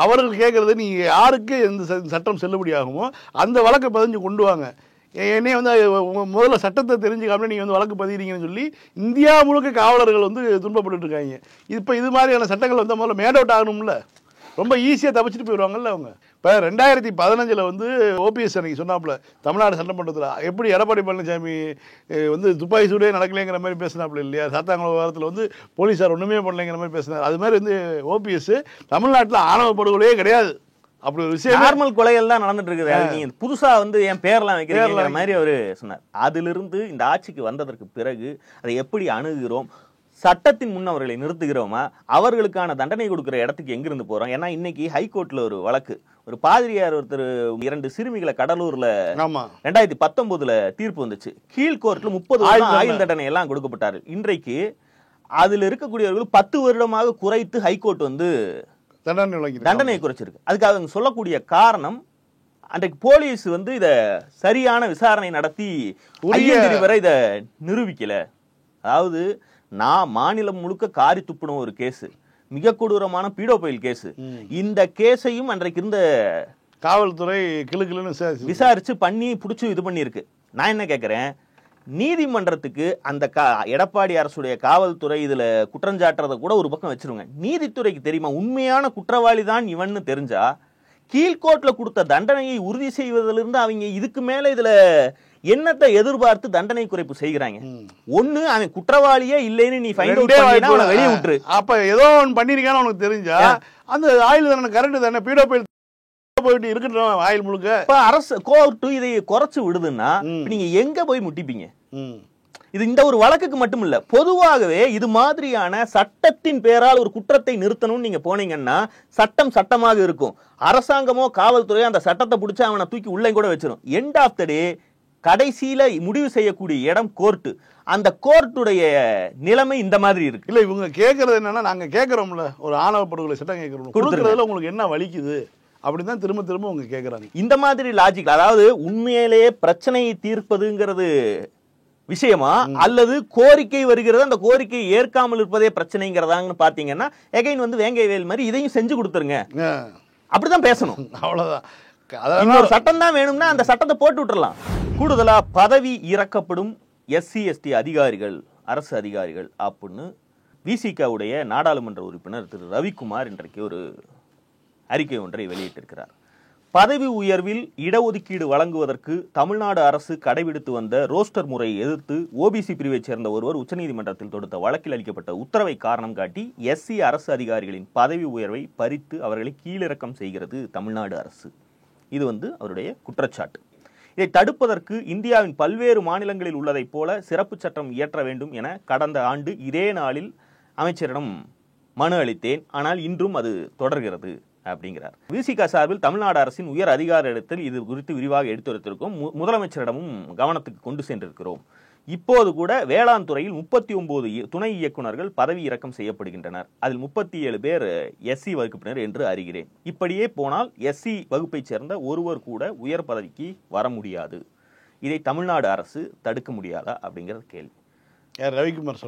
அவர்கள் கேட்கறது, நீங்கள் யாருக்கு எந்த சட்டம் செல்லுபடி ஆகுமோ அந்த வழக்கை பதிஞ்சு கொண்டு வாங்க, என்னையே வந்து முதல்ல சட்டத்தை தெரிஞ்சுக்காம நீங்கள் வந்து வழக்கு பதிகிறீங்கன்னு சொல்லி இந்தியா முழுக்க காவலர்கள் வந்து துன்பப்பட்டு இருக்காங்க. இப்போ இது மாதிரியான சட்டங்கள் வந்து முதல்ல மேட் அவுட் ஆகணும்ல, ரொம்ப ஈஸியாக தப்பிச்சுட்டு போயிடுவாங்கல்ல அவங்க. இப்போ 2015 வந்து ஓபிஎஸ் அன்னைக்கு சொன்னாப்புல தமிழ்நாடு சட்டமன்றத்தில் எப்படி எடப்பாடி பழனிசாமி வந்து துப்பாக்கி சூடே நடக்கலைங்கிற மாதிரி பேசினாப்புல இல்லையா, சாத்தாங்குளம் வாரத்தில் வந்து போலீஸார் ஒன்றுமே பண்ணலைங்கிற மாதிரி பேசினார். அது மாதிரி வந்து ஓபிஎஸ் தமிழ்நாட்டில் ஆணவ படுகொலையே கிடையாது அப்படி ஒரு விஷயம் நார்மல் கொலைகள் தான் நடந்துட்டு இருக்குது. அது நீங்க புதுசா வந்து என் பேர்லாம் வைக்கிறீங்கிற மாதிரி அவரு சொன்னார். அதிலிருந்து இந்த ஆட்சிக்கு வந்ததற்கு பிறகு அதை எப்படி அணுகுகிறோம், சட்டத்தின் முன் அவர்களை நிறுத்துகிறோமா, அவர்களுக்கான தண்டனை கொடுக்கிற இடத்துக்கு எங்கிருந்து போறோம்? ஏன்னா இன்னைக்கு ஹைகோர்ட்ல ஒரு வழக்கு, ஒரு பாதிரியார் ஒருத்தர் 2 சிறுமிகளை கடலூர்ல 2019 தீர்ப்பு வந்துச்சு. கீழ்கோர்ட்ல 30 வருடம் ஆயுள் தண்டனை எல்லாம் கொடுக்கப்பட்டாரு. இன்றைக்கு அதுல இருக்கக்கூடியவர்கள் 10 வருடமாக குறைத்து ஹைகோர்ட் வந்து தண்டனை குறைச்சிருக்கு. அதுக்கு அவங்க சொல்லக்கூடிய காரணம், அன்றைக்கு போலீஸ் வந்து இத சரியான விசாரணை நடத்தி வரை இத நிரூபிக்கல. அதாவது நான் மாநிலம் முழுக்க காரி துப்புன ஒரு கேஸ், மிக கொடூரமான பீடோபைல் கேஸ். இந்த கேஸையும் அன்றைக்கு இருந்த காவல்துறை கிளுக்கிளுன்னு விசாரிச்சு பண்ணி புடிச்சு இது பண்ணிருக்கு. நான் என்ன கேட்கிறேன், நீதிமன்றத்துக்கு அந்த எடப்பாடி அரசுடைய காவல்துறை இதுல குற்றஞ்சாட்டுறத கூட ஒரு பக்கம் வச்சிருங்க, நீதித்துறைக்கு தெரியுமா உண்மையான குற்றவாளி தான் இவன்னு தெரிஞ்சா கீழ்கோர்ட்ல கொடுத்த தண்டனையை உறுதி செய்வதிலிருந்து அவங்க இதுக்கு மேல இதுல என்னத்தை எதிர்பார்த்து தண்டனை குறைப்பு செய்கிறாங்க? ஒண்ணு, அவன் குற்றவாளியே இல்லைன்னு நீ ஃபைண்ட் அவுட் பண்ணினா அவனை வெளியே விட்டுரு. அப்ப ஏதோ ஒன்னு பண்ணிருக்கான்னு உனக்கு தெரிஞ்சா அந்த ஆயுள் தண்டனை கரெக்ட் தானே, பீடோபைல் போயிட்டு இருக்கட்டும் ஆயுள் முழுக்க. இப்ப அரசு கோர்ட்டு இதை குறைச்சு விடுதுன்னா நீங்க எங்க போய் முட்டிப்பீங்க? இது இந்த ஒரு வழக்குக்கு மட்டும் இல்ல, பொதுவாகவே இது மாதிரியான சட்டத்தின் பேரால் ஒரு குற்றத்தை நிறுத்தணும்னு நீங்க போனீங்கன்னா சட்டம் சட்டமாக இருக்கும். அரசாங்கமோ காவல்துறையோ அந்த சட்டத்தை பிடிச்சி அவனை தூக்கி உள்ளே கூட வச்சிடும். எண்ட் ஆஃப் த டே கடைசியில முடிவு செய்யக்கூடிய இடம் கோர்ட்டு. அந்த கோர்ட்டுடைய நிலைமை இந்த மாதிரி இருக்கு. இல்ல இவங்க கேட்கறது என்னன்னா, நாங்க கேட்கறோம்ல ஒரு ஆணவ படுகொலை சட்டம் கேட்கறோம், கொடுக்கறதுல உங்களுக்கு என்ன வலிக்குது அப்படிதான் திரும்ப திரும்ப அவங்க கேட்கறாங்க. இந்த மாதிரி லாஜிக், அதாவது உண்மையிலேயே பிரச்சனையை தீர்ப்பதுங்கிறது விஷயமா அல்லது கோரிக்கை வருகிறது அந்த கோரிக்கையை ஏற்காமல் இருப்பதே பிரச்சனைங்கிறதாங்கன்னு பாத்தீங்கன்னா எகைன் வந்து வேங்கை வேல் மாதிரி இதையும் செஞ்சு கொடுத்துருங்க, அப்படிதான் பேசணும். அவ்வளவுதான். இன்னொரு சட்டம் தான் வேணும்னா அந்த சட்டத்தை போட்டு விட்டுறலாம். கூடுதலா பதவி இறக்கப்படும் SC ST அதிகாரிகள், அரசு அதிகாரிகள் அப்படின்னு விசிகாவுடைய நாடாளுமன்ற உறுப்பினர் திரு ரவிக்குமார் இன்றைக்கு ஒரு அறிக்கை ஒன்றை வெளியிட்டிருக்கிறார். பதவி உயர்வில் இடஒதுக்கீடு வழங்குவதற்கு தமிழ்நாடு அரசு கடைபிடித்து வந்த ரோஸ்டர் முறையை எதிர்த்து OBC பிரிவைச் சேர்ந்த ஒருவர் உச்சநீதிமன்றத்தில் தொடுத்த வழக்கில் அளிக்கப்பட்ட உத்தரவை காரணம் காட்டி SC அரசு அதிகாரிகளின் பதவி உயர்வை பறித்து அவர்களை கீழிறக்கம் செய்கிறது தமிழ்நாடு அரசு. இது வந்து அவருடைய குற்றச்சாட்டு. இதை தடுப்பதற்கு இந்தியாவின் பல்வேறு மாநிலங்களில் உள்ளதைப் போல சிறப்பு சட்டம் இயற்ற வேண்டும் என கடந்த ஆண்டு இதே நாளில் அமைச்சரிடம் மனு அளித்தேன், ஆனால் இன்றும் அது தொடர்கிறது அப்படிங்கிறார். விசிகா சார்பில் தமிழ்நாடு அரசின் உயர் அதிகாரிடத்தில் இது குறித்து விரிவாக எடுத்துரைத்திருக்கிறோம், முதலமைச்சரிடமும் கவனத்துக்கு கொண்டு சென்றிருக்கிறோம். இப்போது கூட வேளாண் துறையில் 39 துணை இயக்குநர்கள் பதவி இறக்கம் செய்யப்படுகின்றனர். அதில் 37 பேர் SC வகுப்பினர் என்று அறிகிறேன். இப்படியே போனால் SC வகுப்பை சேர்ந்த ஒருவர் கூட உயர் பதவிக்கு வர முடியாது. இதை தமிழ்நாடு அரசு தடுக்க முடியாதா அப்படிங்கிற கேள்வி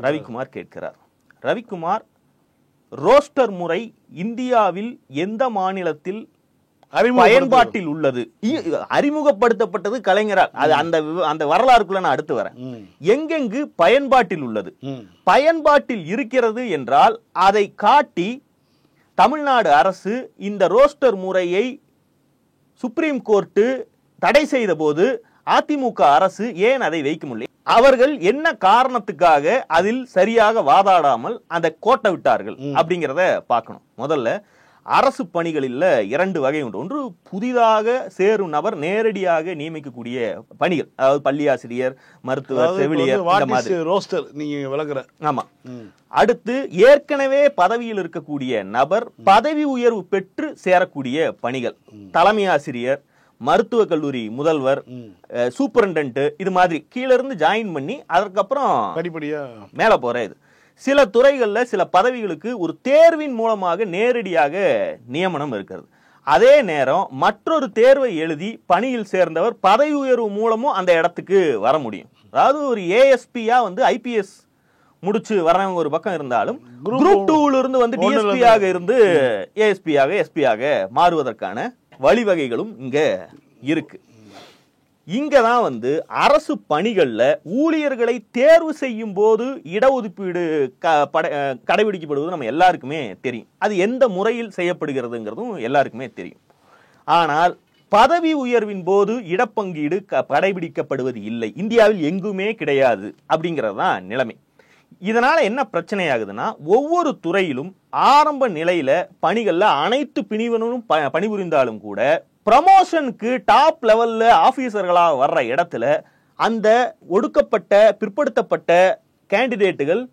ரவிக்குமார் கேட்கிறார். ரவிக்குமார், ரோஸ்டர் முறை இந்தியாவில் எந்த மாநிலத்தில் பயன்பாட்டில் உள்ளது? அறிமுகப்படுத்தப்பட்டது கலைஞரால். அது அந்த வரலாறுக்குள்ள நான் அடுத்து வரேன். எங்கெங்கு பயன்பாட்டில் உள்ளது, பயன்பாட்டில் இருக்கிறது என்றால் அதை காட்டி தமிழ்நாடு அரசு இந்த ரோஸ்டர் முறையை சுப்ரீம் கோர்ட்டு தடை செய்த போது அதிமுக அரசு ஏன் அதை வைக்க முடியல? அவர்கள் என்ன காரணத்துக்காக அதில் சரியாக வாதாடாமல் அந்த கோட்டை விட்டார்கள் அப்படிங்கிறத பார்க்கணும். முதல்ல அரசு பணிகளில் 2 வகை உண்டு. ஒன்று புதிதாக சேரும் நபர் நேரடியாக நியமிக்கக்கூடிய பணிகள், அதாவது பள்ளி ஆசிரியர், மருத்துவர், செவிலியர். ஆமா. அடுத்து ஏற்கனவே பதவியில் இருக்கக்கூடிய நபர் பதவி உயர்வு பெற்று சேரக்கூடிய பணிகள், தலைமை ஆசிரியர், மருத்துவ கல்லூரி முதல்வர், சூப்பரண்டன்ட், இது மாதிரி கீழ இருந்து ஜாயின் பண்ணி அதற்கப்புறம் படிப்படியா மேல போற இது. சில துறைகள்ல சில பதவிகளுக்கு ஒரு தேர்வின் மூலமாக நேரடியாக நியமனம் இருக்கிறது. அதே நேரம் மற்றொரு தேர்வை எழுதி பணியில் சேர்ந்தவர் பதவி உயர்வு மூலமும் அந்த இடத்துக்கு வர முடியும். அதாவது ஒரு ASP-யா வந்து IPS முடிச்சு வரவங்க ஒரு பக்கம் இருந்தாலும் குரூப் 2ல இருந்து வந்து DSP-யாக இருந்து ASP-யாக SP-யாக மாறுவதற்கான வழிவகைகளும் இங்க இருக்கு. இங்கதான் வந்து அரசு பணிகள்ல ஊழியர்களை தேர்வு செய்யும் போது இடஒதுக்கீடு கடைபிடிக்கப்படுவது நம்ம எல்லாருக்குமே தெரியும். அது எந்த முறையில் செய்யப்படுகிறதுங்கிறதும் எல்லாருக்குமே தெரியும். ஆனால் பதவி உயர்வின் போது இடப்பங்கீடு கடைபிடிக்கப்படுவது இல்லை, இந்தியாவில் எங்குமே கிடையாது அப்படிங்கிறது தான் நிலைமை. இதனால என்ன பிரச்சனை ஆகுதுன்னா, ஒவ்வொரு துறையிலும் ஆரம்ப நிலையில பணிகள்ல அனைத்து பிரிவினரும் பணிபுரிந்தாலும் கூட ப்ரமோஷனுக்கு டாப் லெவல்ல ஆபீசர்களா வர்ற இடத்துல அந்த ஒடுக்கப்பட்ட பிற்படுத்தப்பட்ட கேண்டிடேட்டுகள்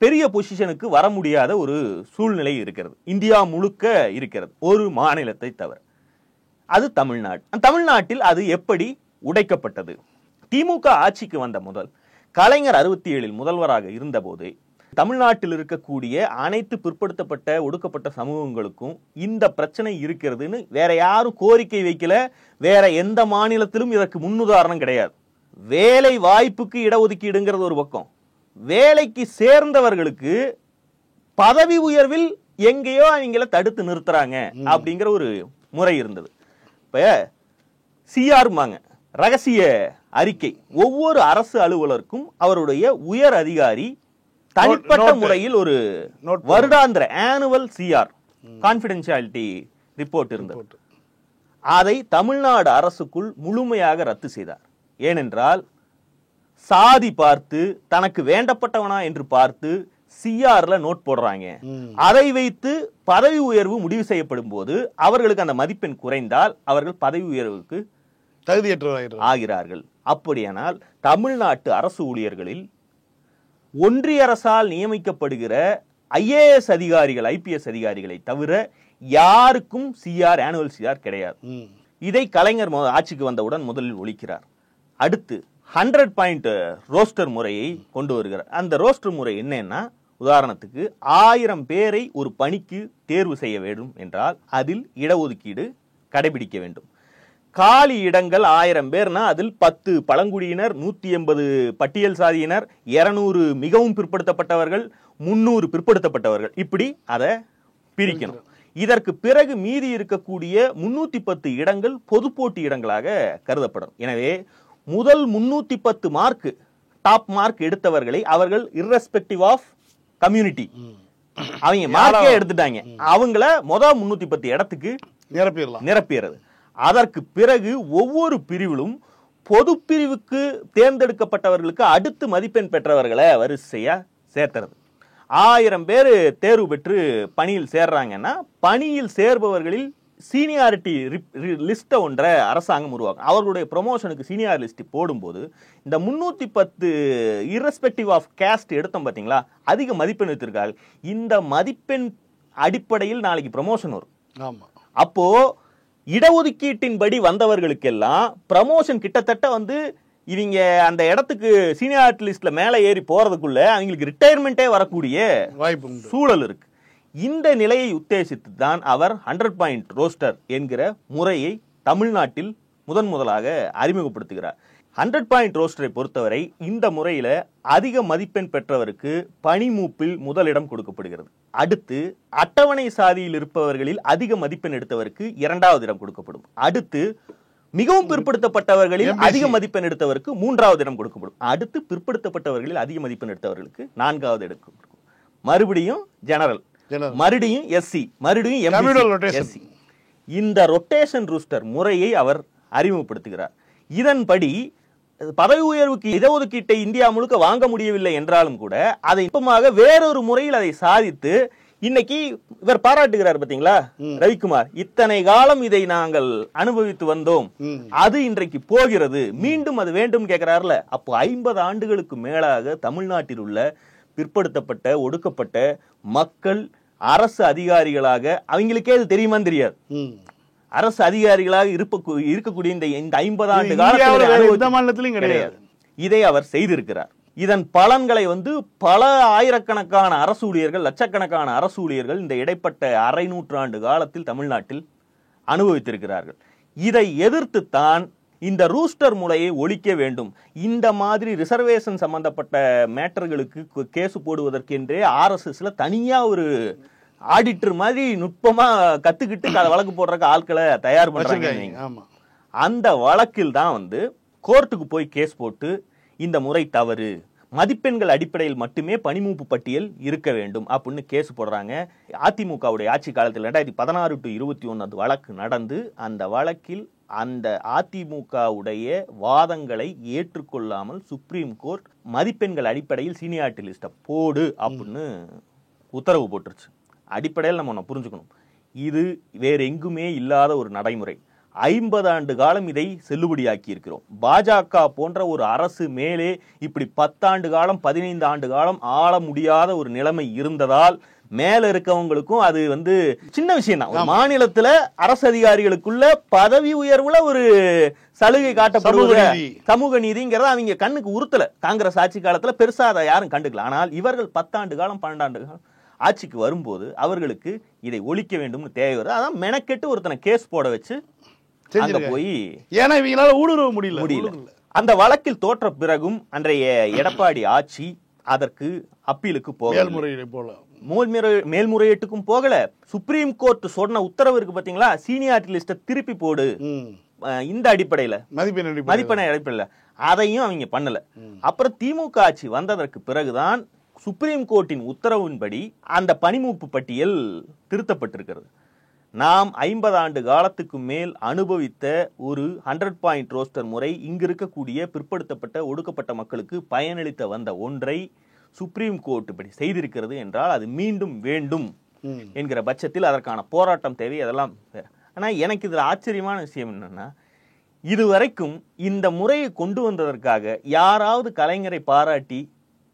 பெரிய பொசிஷனுக்கு வர முடியாத ஒரு சூழ்நிலை இருக்கிறது. இந்தியா முழுக்க இருக்கிறது, ஒரு மாநிலத்தை தவிர. அது தமிழ்நாடு. தமிழ்நாட்டில் அது எப்படி உடைக்கப்பட்டது? திமுக ஆட்சிக்கு வந்த முதல் கலைஞர் 67 முதல்வராக இருந்த போதே தமிழ்நாட்டில் இருக்கக்கூடிய அனைத்து பிற்படுத்தப்பட்ட ஒடுக்கப்பட்ட சமூகங்களுக்கும் இந்த பிரச்சனை இருக்கிறதுன்னு வேற யாரும் கோரிக்கை வைக்கல. வேற எந்த மாநிலத்திலும் இதற்கு முன்னுதாரணம் கிடையாது. வேலை வாய்ப்புக்கு இடஒதுக்கீடுங்கிறது ஒரு பக்கம், வேலைக்கு சேர்ந்தவர்களுக்கு பதவி உயர்வில் எங்கேயோ அவங்கள தடுத்து நிறுத்துறாங்க அப்படிங்கிற ஒரு முறை இருந்தது. இப்ப சிஆர்மாங்க ரகசிய அறிக்கை, ஒவ்வொரு அரசு அலுவலருக்கும் அவருடைய உயர் அதிகாரி தனிப்பட்ட முறையில் ஒரு வருடாந்திர ஆனுவல் சிஆர் கான்பிடென்ஷியாலிட்டி ரிப்போர்ட் இருந்தது. அதை தமிழ்நாடு அரசுக்குள் முழுமையாக ரத்து செய்தார். ஏனென்றால் சாதி பார்த்து தனக்கு வேண்டப்பட்டவனா என்று பார்த்து சிஆர்ல நோட் போடுறாங்க. அதை வைத்து பதவி உயர்வு முடிவு செய்யப்படும் போது அவர்களுக்கு அந்த மதிப்பெண் குறைந்தால் அவர்கள் பதவி உயர்வுக்கு தகுதியற்றவர்கள் ஆகிறார்கள். அப்படியானால் தமிழ்நாட்டு அரசு ஊழியர்களில் ஒன்றிய அரசால் நியமிக்கப்படுகிற IAS அதிகாரிகள், IPS அதிகாரிகளை தவிர யாருக்கும் சிஆர், ஆனுவல் சிஆர் கிடையாது. இதை கலைஞர் ஆட்சிக்கு வந்தவுடன் முதலில் ஒழிக்கிறார். அடுத்து 100 பாயிண்ட் ரோஸ்டர் முறையை கொண்டு வருகிறார். அந்த ரோஸ்டர் முறை என்னன்னா, உதாரணத்துக்கு 1000 பேரை ஒரு பணிக்கு தேர்வு செய்ய வேண்டும் என்றால் அதில் இடஒதுக்கீடு கடைபிடிக்க வேண்டும். காலி இடங்கள் 1000 பேர்னா அதில் 10 பழங்குடியினர், 180 பட்டியல் சாதியினர், 200 மிகவும் பிற்படுத்தப்பட்டவர்கள், 300 பிற்படுத்தப்பட்டவர்கள், இப்படி அதை பிரிக்கணும். இதற்கு பிறகு மீதி இருக்கக்கூடிய 310 இடங்கள் பொது போட்டி இடங்களாக கருதப்படும். எனவே முதல் 310 மார்க் டாப் மார்க் எடுத்தவர்களை அவர்கள் irrespective ஆஃப் கம்யூனிட்டி அவங்க மார்க்கே எடுத்துட்டாங்க, அவங்கள முதல் 310 இடத்துக்கு நிரப்பிடுறது. அதற்கு பிறகு ஒவ்வொரு பிரிவிலும் பொது பிரிவுக்கு தேர்ந்தெடுக்கப்பட்டவர்களுக்கு அடுத்து மதிப்பெண் பெற்றவர்களை வரிசையா சேர்த்துறது. 1000 பேர் தேர்வு பெற்று பணியில் சேர்றாங்கன்னா பணியில் சேர்பவர்களில் சீனியாரிட்டி லிஸ்ட்டை ஒன்றை அரசாங்கம் உருவாக்கும். அவர்களுடைய ப்ரொமோஷனுக்கு சீனியார் லிஸ்ட் போடும்போது இந்த 310 irrespective ஆஃப் கேஸ்ட் எடுத்தோம் பார்த்தீங்களா, அதிக மதிப்பெண் எடுத்திருக்காங்க. இந்த மதிப்பெண் அடிப்படையில் நாளைக்கு ப்ரமோஷன் வரும். அப்போ இடஒதுக்கீட்டின்படி வந்தவர்களுக்கெல்லாம் ப்ரமோஷன் கிட்டத்தட்ட இவங்க அந்த இடத்துக்கு சீனியாரிட்டி லிஸ்ட்ல மேலே ஏறி போறதுக்குள்ள அவங்களுக்கு ரிட்டையர்மெண்டே வரக்கூடிய வாய்ப்பு சூழல் இருக்கு. இந்த நிலையை உத்தேசித்து தான் அவர் 100 பாயிண்ட் ரோஸ்டர் என்கிற முறையை தமிழ்நாட்டில் முதலாக அறிமுகப்படுத்துகிறார். 100 பாயிண்ட் ரோஸ்டரை பொறுத்தவரை இந்த முறையில அதிக மதிப்பெண் பெற்றவருக்கு பணி மூப்பில் முதலிடம் கொடுக்கப்படுகிறது. அடுத்து அட்டவணை சாதியில் இருப்பவர்களில் அதிக மதிப்பெண் எடுத்தவருக்கு 2வது இடம் கொடுக்கப்படும். அடுத்து மிகவும் பிற்படுத்தப்பட்டவர்களில் அதிக மதிப்பெண் எடுத்தவருக்கு 3வது இடம் கொடுக்கப்படும். அடுத்து பிற்படுத்தப்பட்டவர்களில் அதிக மதிப்பெண் எடுத்தவர்களுக்கு 4வது இடம் கொடுக்கப்படும். மறுபடியும் ஜெனரல், மறுபடியும் எஸ்சி, மறுபடியும் எஸ்சி. இந்த ரொட்டேஷன் ரூஸ்டர் முறையை அவர் அறிமுகப்படுத்துகிறார். இதன்படி பதவி உயர்வுக்கு இடஒதுக்கீட்டை இந்தியா முழுக்க வாங்க முடியவில்லை என்றாலும் கூட அதை இப்பமாக வேறொரு முறையில் அதை சாதித்து இன்னைக்கு இவர் பாராட்டுகிறார். பாத்தீங்களா ரவிக்குமார், இத்தனை காலம் இதை நாங்கள் அனுபவித்து வந்தோம், அது இன்றைக்கு போகிறது, மீண்டும் அது வேண்டும் கேட்கிறார்ல. அப்போ 50 ஆண்டுகளுக்கு மேலாக தமிழ்நாட்டில் உள்ள பிற்படுத்தப்பட்ட ஒடுக்கப்பட்ட மக்கள் அரசு அதிகாரிகளாக, அவங்களுக்கே அது தெரியுமான்னு தெரியாது, அரசு அதிகாரிகளாக இருக்கக்கூடிய இந்த 50 ஆண்டு காலத்தில் கிடையாது. இதை அவர் செய்திருக்கிறார். இதன் பலன்களை பல ஆயிரக்கணக்கான அரசு ஊழியர்கள், லட்சக்கணக்கான அரசு ஊழியர்கள் இந்த இடைப்பட்ட அரை நூற்றாண்டு காலத்தில் தமிழ்நாட்டில் அனுபவித்திருக்கிறார்கள். இதை எதிர்த்துத்தான் இந்த ரூஸ்டர் முறையை ஒழிக்க வேண்டும். இந்த மாதிரி ரிசர்வேஷன் சம்பந்தப்பட்ட மேட்டர்களுக்கு கேஸ் போடுவதற்கென்றே RSSல தனியா ஒரு ஆடிட்டர் மாதிரி நுட்பமா கத்துக்கிட்டு அதை வழக்கு போடுறதுக்கு ஆட்களை தயார் பண்றாங்க. அந்த வழக்கில் தான் கோர்ட்டுக்கு போய் கேஸ் போட்டு இந்த முறை தவறு, மதிப்பெண்கள் அடிப்படையில் மட்டுமே பணிமூப்பு பட்டியல் இருக்க வேண்டும் அப்படின்னு கேஸ் போடுறாங்க. அதிமுகவுடைய ஆட்சி காலத்தில் 2016 to 21 அந்த வழக்கு நடந்து அந்த வழக்கில் அந்த அதிமுகவுடைய வாதங்களை ஏற்றுக்கொள்ளாமல் சுப்ரீம் கோர்ட் மதிப்பெண்கள் அடிப்படையில் சீனியாரிட்டி லிஸ்ட்டை போடு அப்படின்னு உத்தரவு போட்டுருச்சு. அடிப்படையில் நம்ம ஒன்று புரிஞ்சுக்கணும், இது வேற எங்குமே இல்லாத ஒரு நடைமுறை. 50 ஆண்டு காலம் இதை செல்லுபடியாக்கி இருக்கிறோம். பாஜக போன்ற ஒரு அரசு மேலே இப்படி 10 ஆண்டு காலம் 15 ஆண்டு காலம் ஆள முடியாத ஒரு நிலைமை இருந்ததால் மேல இருக்கவங்களுக்கும் அது சின்ன விஷயம் தான். மாநிலத்துல அரசு அதிகாரிகளுக்குள்ள பதவி உயர்வுல ஒரு சலுகை காட்டப்படுவது சமூக நீதிங்கிறத அவங்க கண்ணுக்கு உறுத்தல. காங்கிரஸ் ஆட்சி காலத்துல பெருசா அதை யாரும் கண்டுக்கல. ஆனால் இவர்கள் 10 ஆண்டு காலம் 12 ஆண்டு காலம் ஆட்சிக்கு வரும்போது அவர்களுக்கு இதை ஒழிக்க வேண்டும்னு தேவை வருது. அதான் மெனக்கெட்டு ஒருத்தனை கேஸ் போட வச்சு அங்க போய் ஏன்னா இவங்களால ஊடுருவ முடியல. அந்த வழக்கில் தோற்ற பிறகும் அன்றைய எடப்பாடி ஆட்சி அதற்கு அப்பீலுக்கு மேல்முறையீட்டுக்கும் போகல. சுப்ரீம் கோர்ட் சொன்ன உத்தரவு இருக்கு பாத்தீங்களா, சீனியாரிட்டி லிஸ்ட திருப்பி போடு இந்த அடிப்படையில மதிப்பெண் அடிப்படையில, அதையும் அவங்க பண்ணல. அப்புறம் திமுக ஆட்சி வந்ததற்கு பிறகுதான் சுப்ரீம் கோர்ட்டின் உத்தரவின்படி அந்த பணிமூப்பு பட்டியல் திருத்தப்பட்டிருக்கிறது. நாம் 50 ஆண்டு காலத்துக்கு மேல் அனுபவித்த ஒரு 100 பாயிண்ட் ரோஸ்டர் முறை இங்கு இருக்கக்கூடிய பிற்படுத்தப்பட்ட ஒடுக்கப்பட்ட மக்களுக்கு பயனளித்த வந்த ஒன்றை சுப்ரீம் கோர்ட் இப்படி செய்திருக்கிறது என்றால் அது மீண்டும் வேண்டும் என்கிற பட்சத்தில் அதற்கான போராட்டம் தேவை. அதெல்லாம் ஆனா எனக்கு இதுல ஆச்சரியமான விஷயம் என்னன்னா, இதுவரைக்கும் இந்த முறையை கொண்டு வந்ததற்காக யாராவது கலைஞரை பாராட்டி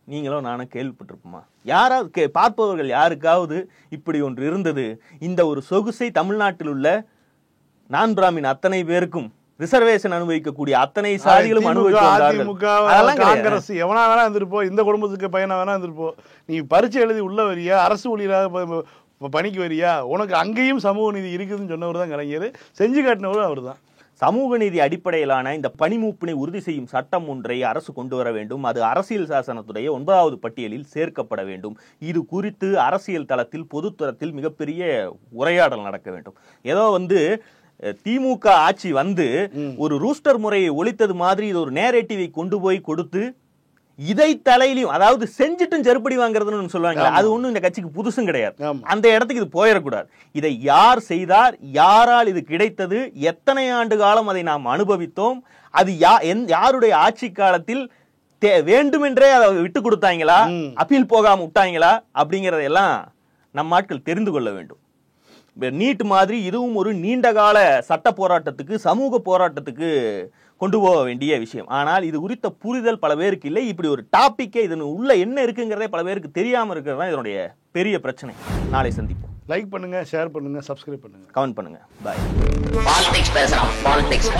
நீங்களும் நானும் கேள்விப்பட்டிருப்போமா? யாராவது பார்ப்பவர்கள் யாருக்காவது இப்படி ஒன்று இருந்தது, இந்த ஒரு சொகுசை தமிழ்நாட்டில் உள்ள நான் பிராமின் அத்தனை பேருக்கும் ரிசர்வேஷன் அனுபவிக்கக்கூடிய அத்தனை சாதிகளும் காங்கிரஸ் எவனா வேணா இருந்திருப்போம், இந்த குடும்பத்துக்கு பையனா வேணா இருந்திருப்போம், நீ பரீட்சை எழுதி உள்ள வரியா, அரசு ஊழியராக பணிக்கு வரியா, உனக்கு அங்கேயும் சமூக நீதி இருக்குதுன்னு சொன்னவர் தான் கலைஞர், செஞ்சு காட்டினவரும் அவர் தான். சமூக நீதி அடிப்படையிலான இந்த பணிமூப்பினை உறுதி செய்யும் சட்டம் ஒன்றை அரசு கொண்டு வர வேண்டும். அது அரசியல் சாசனத்துடைய 9வது பட்டியலில் சேர்க்கப்பட வேண்டும். இது குறித்து அரசியல் தளத்தில் பொதுத்தளத்தில் மிகப்பெரிய உரையாடல் நடக்க வேண்டும். ஏதோ திமுக ஆட்சி ஒரு ரூஸ்டர் முறையை ஒழித்தது மாதிரி இது ஒரு நேரேட்டிவை கொண்டு போய் கொடுத்து இதை தலையிலையும், அதாவது செஞ்சுட்டும் செருப்படி வாங்குறதுன்னு சொல்லுவாங்க, அது ஒண்ணும் இந்த கட்சிக்கு புதுசும் கிடையாது. அந்த இடத்துக்கு இது போயிடக்கூடாது. இதை யார் செய்தார், யாரால் இது கிடைத்தது, எத்தனை ஆண்டு காலம் அதை நாம் அனுபவித்தோம், அது யாருடைய ஆட்சி காலத்தில் வேண்டுமென்றே அதை விட்டு கொடுத்தாங்களா, அப்பீல் போகாம விட்டாங்களா அப்படிங்கறதெல்லாம் நம்ம ஆட்கள் தெரிந்து கொள்ள வேண்டும். நீட் மாதிரி இதுவும் ஒரு நீண்ட கால சட்ட போராட்டத்துக்கு, சமூக போராட்டத்துக்கு கொண்டு போக வேண்டிய விஷயம். ஆனால் இது குறித்த புரிதல் பல பேருக்கு இல்லை. இப்படி ஒரு டாபிக்கே இதன் உள்ள என்ன இருக்குங்கிறதே பல பேருக்கு தெரியாம இருக்கிறது தான் இதனுடைய பெரிய பிரச்சனை. நாளை சந்திப்போம். லைக் பண்ணுங்க, ஷேர் பண்ணுங்க, சப்ஸ்கிரைப் பண்ணுங்க, கமெண்ட் பண்ணுங்க. பாய். பாலிடிக்ஸ் பேசலாம். பாலிடிக்ஸ்